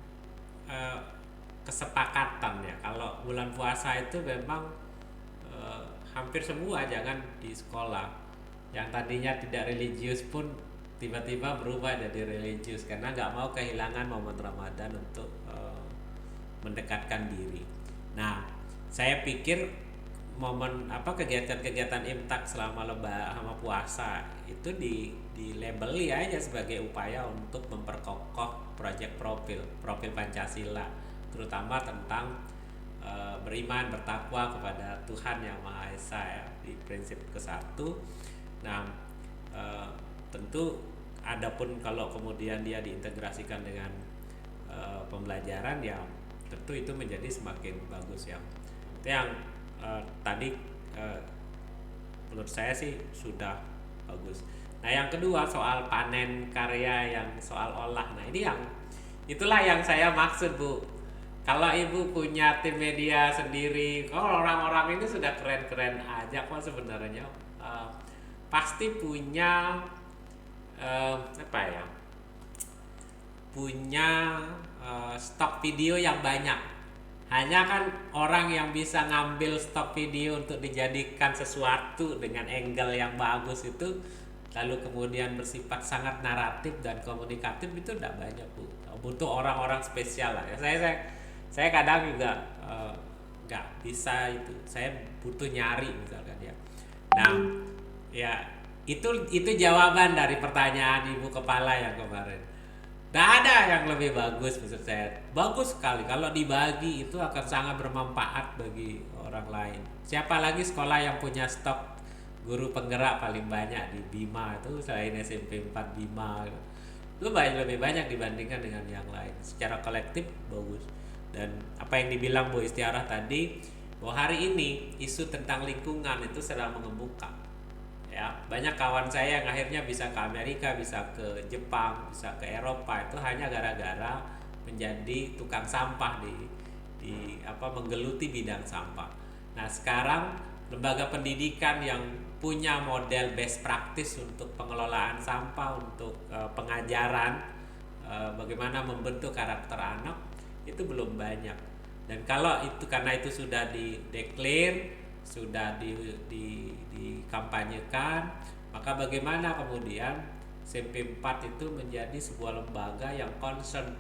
kesepakatan ya. Kalau bulan puasa itu memang hampir semua jangan di sekolah yang tadinya tidak religius pun tiba-tiba berubah jadi religius karena nggak mau kehilangan momen Ramadan untuk mendekatkan diri. Nah, saya pikir momen kegiatan-kegiatan imtak selama sama puasa itu di labeli aja sebagai upaya untuk memperkokoh proyek profil Pancasila, terutama tentang beriman, bertakwa kepada Tuhan Yang Maha Esa ya, di prinsip ke-1. Nah, tentu adapun kalau kemudian dia diintegrasikan dengan pembelajaran ya tentu itu menjadi semakin bagus ya. Itu yang tadi menurut saya sih sudah bagus. Nah, yang kedua soal panen karya yang soal olah. Nah, ini itulah yang saya maksud, Bu. Kalau Ibu punya tim media sendiri, orang-orang ini sudah keren-keren aja kok sebenarnya. Pasti punya punya stok video yang banyak. Hanya kan orang yang bisa ngambil stok video untuk dijadikan sesuatu dengan angle yang bagus itu, lalu kemudian bersifat sangat naratif dan komunikatif, itu tidak banyak, Bu. Butuh orang-orang spesial lah ya. Saya kadang juga nggak bisa itu. Saya butuh nyari misalkan ya. Nah, ya itu jawaban dari pertanyaan Ibu Kepala yang kemarin. Tidak ada yang lebih bagus menurut saya. Bagus sekali kalau dibagi, itu akan sangat bermanfaat bagi orang lain. Siapa lagi sekolah yang punya stok guru penggerak paling banyak di Bima itu selain SMP 4 Bima itu lebih banyak dibandingkan dengan yang lain. Secara kolektif bagus. Dan apa yang dibilang Bu Istiarah tadi, bahwa hari ini isu tentang lingkungan itu sedang mengemuka. Ya, banyak kawan saya yang akhirnya bisa ke Amerika, bisa ke Jepang, bisa ke Eropa itu hanya gara-gara menjadi tukang sampah di menggeluti bidang sampah. Nah, sekarang lembaga pendidikan yang punya model best practice untuk pengelolaan sampah, untuk pengajaran bagaimana membentuk karakter anak itu belum banyak. Dan kalau itu karena itu sudah di-declare, sudah dikampanyekan, maka bagaimana kemudian SMP 4 itu menjadi sebuah lembaga yang concern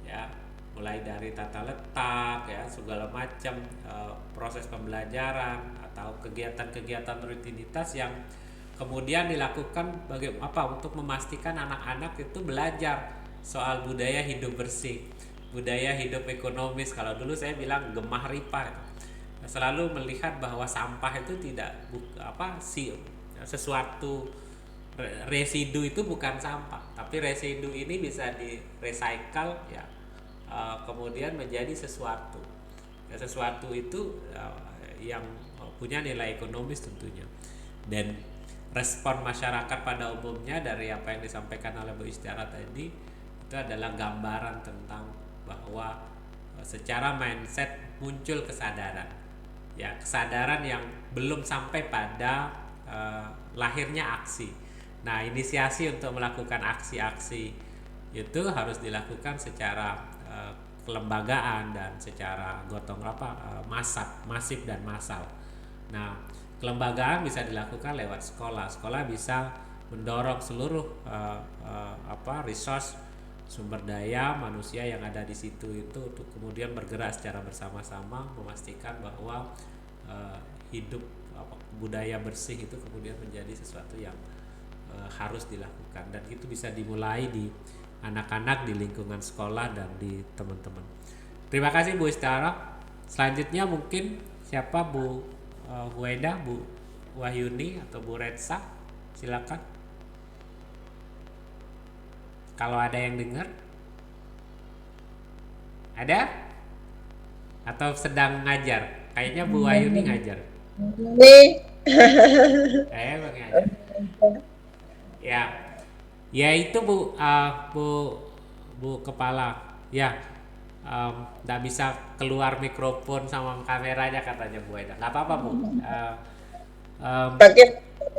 ya, mulai dari tata letak ya, segala macam proses pembelajaran atau kegiatan-kegiatan rutinitas yang kemudian dilakukan untuk memastikan anak-anak itu belajar soal budaya hidup bersih, budaya hidup ekonomis. Kalau dulu saya bilang gemah ripa, selalu melihat bahwa sampah itu tidak sesuatu residu itu bukan sampah, tapi residu ini bisa di recycle ya, kemudian menjadi sesuatu ya, sesuatu itu yang punya nilai ekonomis tentunya. Dan respon masyarakat pada umumnya dari apa yang disampaikan oleh Bu Istiarah tadi itu adalah gambaran tentang bahwa secara mindset muncul kesadaran ya, kesadaran yang belum sampai pada lahirnya aksi. Nah, inisiasi untuk melakukan aksi-aksi itu harus dilakukan secara kelembagaan dan secara masif dan massal. Nah, kelembagaan bisa dilakukan lewat sekolah. Sekolah bisa mendorong seluruh resource, sumber daya manusia yang ada di situ itu untuk kemudian bergerak secara bersama-sama memastikan bahwa hidup budaya bersih itu kemudian menjadi sesuatu yang harus dilakukan, dan itu bisa dimulai di anak-anak, di lingkungan sekolah, dan di teman-teman. Terima kasih Bu Istiarah. Selanjutnya mungkin siapa, Bu Huwaida, Bu Wahyuni, atau Bu Retsa, silakan. Kalau ada yang dengar, ada? Atau sedang ngajar? Kayaknya Bu Wahyuni ngajar. Ngajar. Ya itu Bu Kepala. Ya, nggak bisa keluar mikrofon sama kameranya katanya Bu Wahyida. Nggak apa-apa Bu.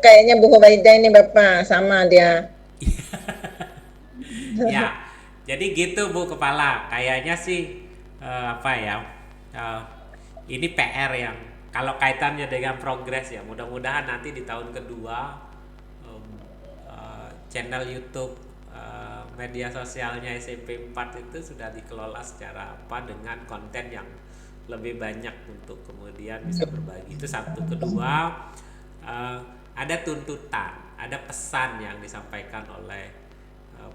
Kayaknya Bu Huwaida ini Bapak sama dia. Ya, jadi gitu Bu Kepala. Kayaknya sih ini PR yang kalau kaitannya dengan progres ya, mudah-mudahan nanti di tahun kedua channel YouTube, media sosialnya SMP 4 itu sudah dikelola secara dengan konten yang lebih banyak untuk kemudian bisa berbagi. Itu satu. Kedua, ada tuntutan, ada pesan yang disampaikan oleh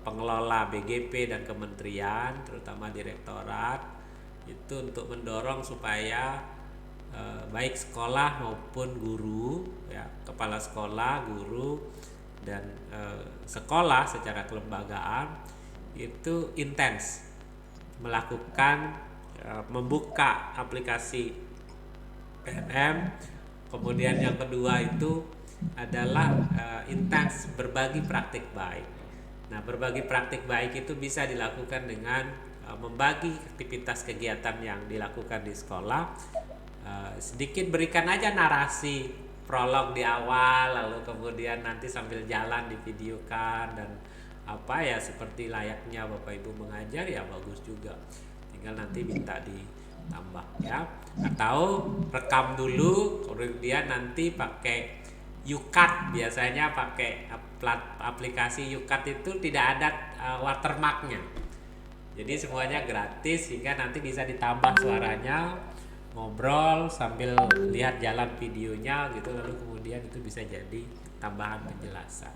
pengelola BGP dan kementerian, terutama direktorat, itu untuk mendorong supaya baik sekolah maupun guru, ya, kepala sekolah, guru, dan sekolah secara kelembagaan itu intens melakukan membuka aplikasi PNM. Kemudian yang kedua itu adalah intens berbagi praktik baik. Nah, berbagi praktik baik itu bisa dilakukan dengan membagi aktivitas kegiatan yang dilakukan di sekolah. Sedikit berikan aja narasi prolog di awal, lalu kemudian nanti sambil jalan divideokan, dan apa ya seperti layaknya Bapak Ibu mengajar ya bagus juga. Tinggal nanti minta ditambah ya, atau rekam dulu kemudian nanti pakai YouCut. Biasanya pakai aplikasi YouCut itu tidak ada watermarknya, jadi semuanya gratis sehingga nanti bisa ditambah suaranya, ngobrol sambil lihat jalan videonya gitu, lalu kemudian itu bisa jadi tambahan penjelasan.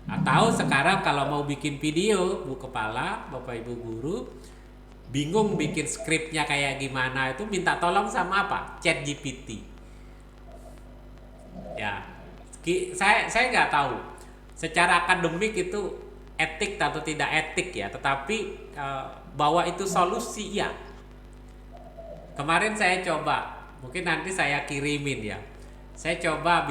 Atau sekarang kalau mau bikin video, Bu Kepala, Bapak Ibu guru bingung bikin skripnya kayak gimana, itu minta tolong sama apa? ChatGPT. Ya, saya nggak tahu secara akademik itu etik atau tidak etik ya, tetapi bahwa itu solusi ya. Kemarin saya coba, mungkin nanti saya kirimin ya. Saya coba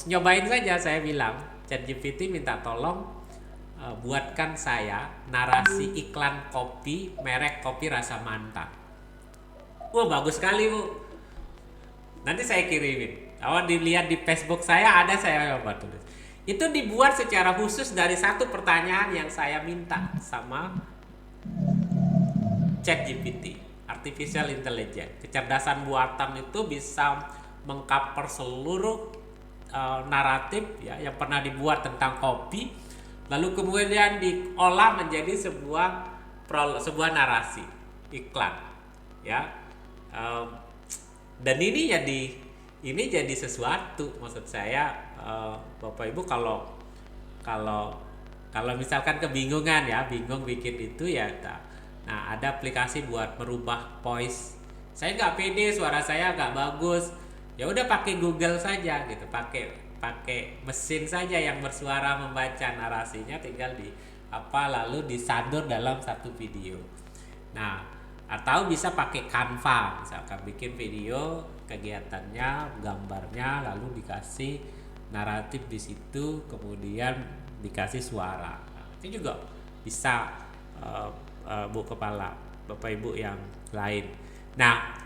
nyobain saja, saya bilang ChatGPT minta tolong buatkan saya narasi iklan kopi merek kopi Rasa Mantap. Wah, bagus sekali, Bu. Nanti saya kirimin. Kalau dilihat di Facebook saya ada, saya coba tulis. Itu dibuat secara khusus dari satu pertanyaan yang saya minta sama ChatGPT. Artificial Intelligence, kecerdasan buatan itu bisa mengcover seluruh naratif ya yang pernah dibuat tentang kopi, lalu kemudian diolah menjadi sebuah narasi iklan, ya. Dan ini jadi sesuatu, maksud saya Bapak Ibu kalau misalkan kebingungan ya, bingung bikin itu ya. Nah, ada aplikasi buat merubah voice. Saya nggak pede, suara saya nggak bagus. Ya udah pakai Google saja gitu, pakai mesin saja yang bersuara membaca narasinya, tinggal lalu disadur dalam satu video. Nah, atau bisa pakai Canva, misalkan bikin video kegiatannya, gambarnya, lalu dikasih naratif di situ, kemudian dikasih suara. Nah, itu juga bisa. Bu Kepala, Bapak Ibu yang lain. Nah,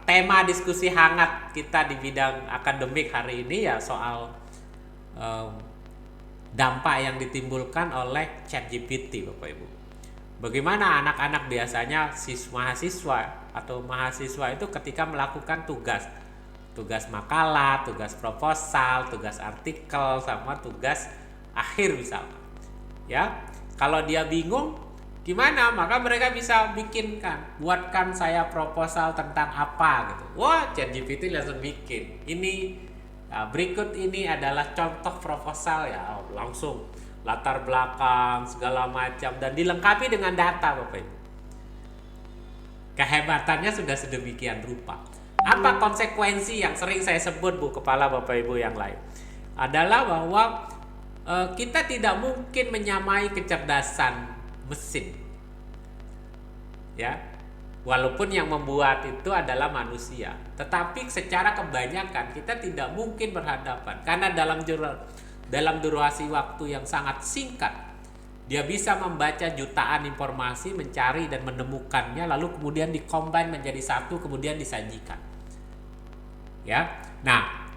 tema diskusi hangat kita di bidang akademik hari ini ya soal dampak yang ditimbulkan oleh ChatGPT, Bapak Ibu. Bagaimana anak-anak biasanya mahasiswa atau mahasiswa itu ketika melakukan tugas makalah, tugas proposal, tugas artikel, sama tugas akhir misalnya. Ya, kalau dia bingung gimana, maka mereka bisa buatkan saya proposal tentang apa gitu. Wah, ChatGPT langsung bikin. Berikut ini adalah contoh proposal ya, langsung latar belakang segala macam dan dilengkapi dengan data, Bapak Ibu. Kehebatannya sudah sedemikian rupa. Apa konsekuensi yang sering saya sebut, Bu Kepala, Bapak Ibu yang lain? Adalah bahwa kita tidak mungkin menyamai kecerdasan mesin, ya, walaupun yang membuat itu adalah manusia, tetapi secara kebanyakan kita tidak mungkin berhadapan karena dalam durasi waktu yang sangat singkat dia bisa membaca jutaan informasi, mencari dan menemukannya, lalu kemudian dikombin menjadi satu, kemudian disajikan, ya. Nah,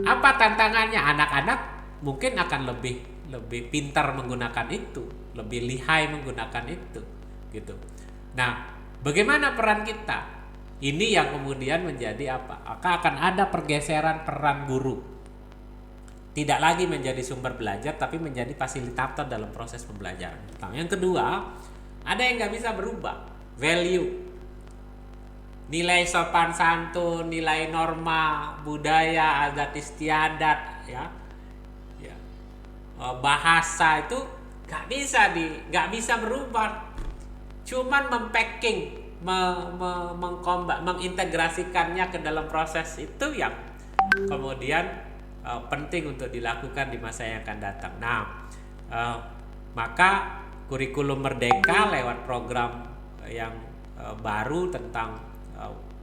apa tantangannya? Anak-anak mungkin akan lebih pintar menggunakan itu, lebih lihai menggunakan itu, gitu. Nah, bagaimana peran kita? Ini yang kemudian menjadi apa? Akan ada pergeseran peran guru. Tidak lagi menjadi sumber belajar, tapi menjadi fasilitator dalam proses pembelajaran. Yang kedua, ada yang nggak bisa berubah, value, nilai sopan santun, nilai norma, budaya, adat istiadat, ya. Bahasa itu nggak bisa berubah. cuman mempacking, mengintegrasikannya ke dalam proses itu yang kemudian penting untuk dilakukan di masa yang akan datang. Nah, maka kurikulum Merdeka lewat program yang baru tentang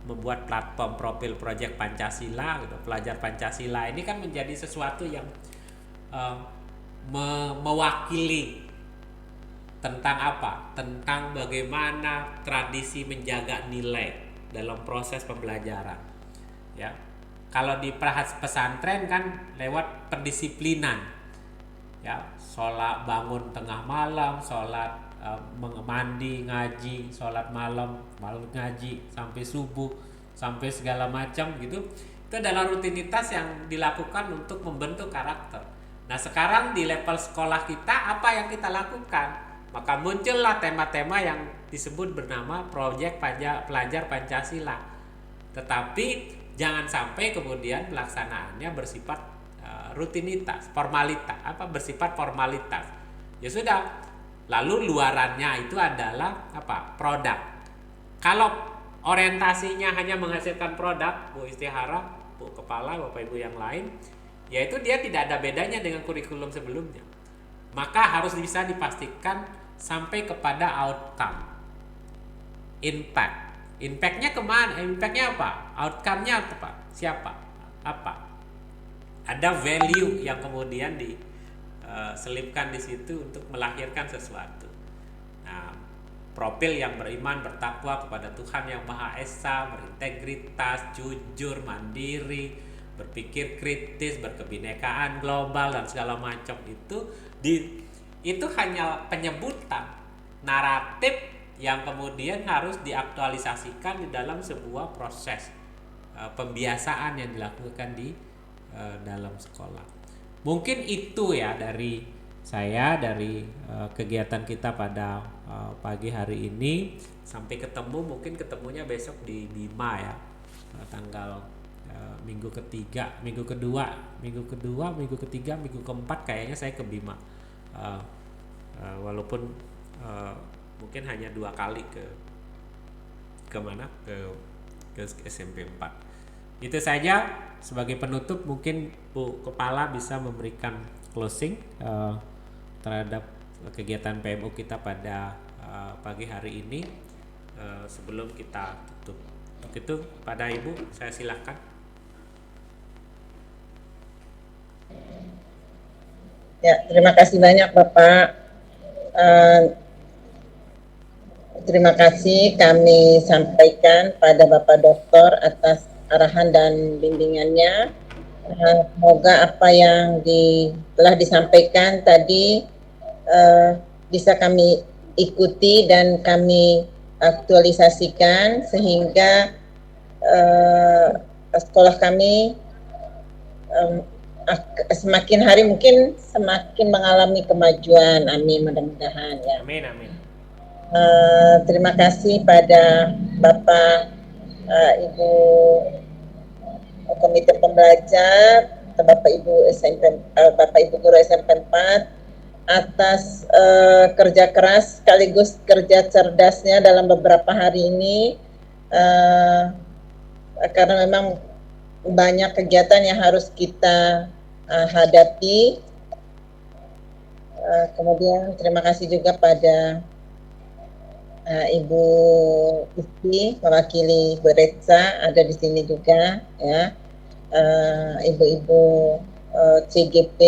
membuat platform profil proyek Pancasila, gitu, pelajar Pancasila ini kan menjadi sesuatu yang mewakili tentang apa? Tentang bagaimana tradisi menjaga nilai dalam proses pembelajaran. Ya, kalau di pesantren kan lewat pendisiplinan. Ya, sholat bangun tengah malam, sholat mandi, ngaji, sholat malam ngaji sampai subuh, sampai segala macam gitu. Itu adalah rutinitas yang dilakukan untuk membentuk karakter. Nah, sekarang di level sekolah kita apa yang kita lakukan? Maka muncullah tema-tema yang disebut bernama Proyek Pelajar Pancasila. Tetapi jangan sampai kemudian pelaksanaannya bersifat rutinitas, formalitas, bersifat formalitas. Ya sudah, lalu luarannya itu adalah apa? Produk. Kalau orientasinya hanya menghasilkan produk, Bu Istihara, Bu Kepala, Bapak Ibu yang lain, yaitu dia tidak ada bedanya dengan kurikulum sebelumnya. Maka harus bisa dipastikan sampai kepada outcome, impact. Impactnya kemana? Impactnya apa? Outcome-nya apa? Siapa? Apa? Ada value yang kemudian diselipkan di situ untuk melahirkan sesuatu. Nah, profil yang beriman, bertakwa kepada Tuhan yang Maha Esa, berintegritas, jujur, mandiri, berpikir kritis, berkebinekaan global dan segala macam itu hanya penyebutan naratif yang kemudian harus diaktualisasikan di dalam sebuah proses pembiasaan yang dilakukan di dalam sekolah. Mungkin itu ya dari saya, dari kegiatan kita pada pagi hari ini. Sampai ketemu, mungkin ketemunya besok di Bima ya, tanggal minggu ketiga, minggu kedua, minggu ketiga, minggu keempat kayaknya saya ke Bima. Walaupun mungkin hanya 2 kali ke mana, ke SMP 4. Itu saja sebagai penutup. Mungkin Bu Kepala bisa memberikan closing terhadap kegiatan PMU kita pada pagi hari ini sebelum kita tutup. Untuk itu pada Ibu saya silakan. Ya, terima kasih banyak Bapak. Terima kasih kami sampaikan pada Bapak Doktor atas arahan dan bimbingannya. Semoga apa yang telah disampaikan tadi bisa kami ikuti dan kami aktualisasikan sehingga sekolah kami semakin hari mungkin semakin mengalami kemajuan. Amin, mudah-mudahan ya. Amin, amin. Terima kasih pada Bapak Ibu Komite Pembelajar, Bapak Ibu Guru SMP 4 atas kerja keras sekaligus kerja cerdasnya dalam beberapa hari ini, karena memang banyak kegiatan yang harus kita hadapi. Kemudian terima kasih juga pada Ibu Isti mewakili Bu Retsa ada di sini juga ya, ibu-ibu CGP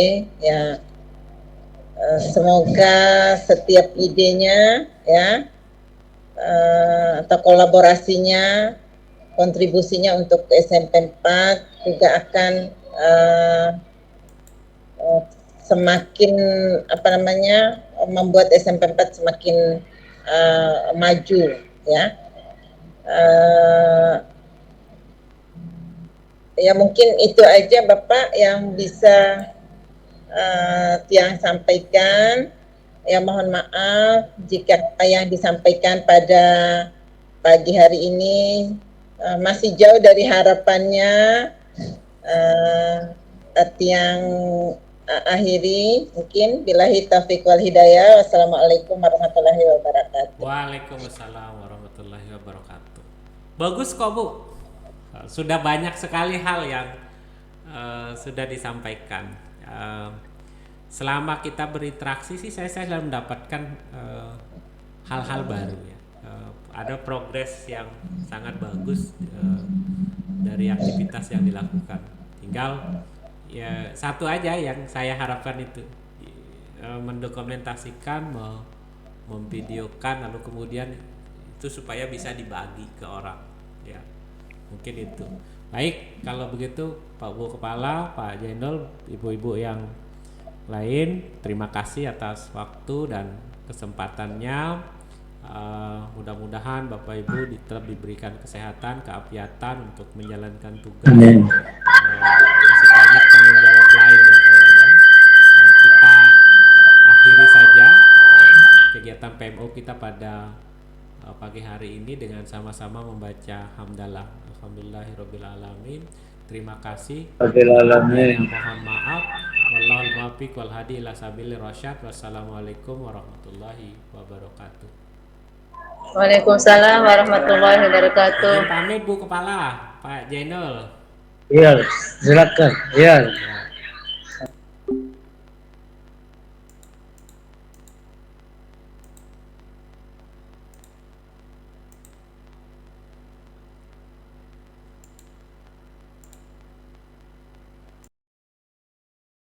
ya, semoga setiap idenya ya atau kolaborasinya, kontribusinya untuk SMP 4 juga akan semakin membuat SMP 4 semakin maju ya. Ya mungkin itu aja Bapak yang bisa Tiang sampaikan. Ya mohon maaf jika apa yang disampaikan pada pagi hari ini masih jauh dari harapannya. Tiang akhiri mungkin billahi taufiq wal hidayah. Wassalamualaikum warahmatullahi wabarakatuh. Waalaikumsalam warahmatullahi wabarakatuh. Bagus kok Bu. Sudah banyak sekali hal yang sudah disampaikan. Selama kita berinteraksi sih saya selalu mendapatkan hal-hal baru ya. Ada progres yang sangat bagus dari aktivitas yang dilakukan. Tinggal ya satu aja yang saya harapkan itu mendokumentasikan, memvideokan, lalu kemudian itu supaya bisa dibagi ke orang ya, mungkin itu. Baik, kalau begitu Pak Bu Kepala, Pak Jenol, ibu-ibu yang lain, terima kasih atas waktu dan kesempatannya. Mudah-mudahan Bapak Ibu tetap diberikan kesehatan, keafiatan untuk menjalankan tugas. Masih banyak tanggung jawab lain ya kayaknya. Kita akhiri saja kegiatan PMO kita pada pagi hari ini dengan sama-sama membaca hamdalah. Alhamdulillahirabbil alamin. Terima kasih. Mohon maaf. Wallahul muwaffiq wal hadi ila sabilir rasyad. Wassalamualaikum warahmatullahi wabarakatuh. Waalaikumsalam warahmatullahi wabarakatuh. Izin pamit Bu Kepala, Pak Jainul. Iya, silakan. Iya. Ya.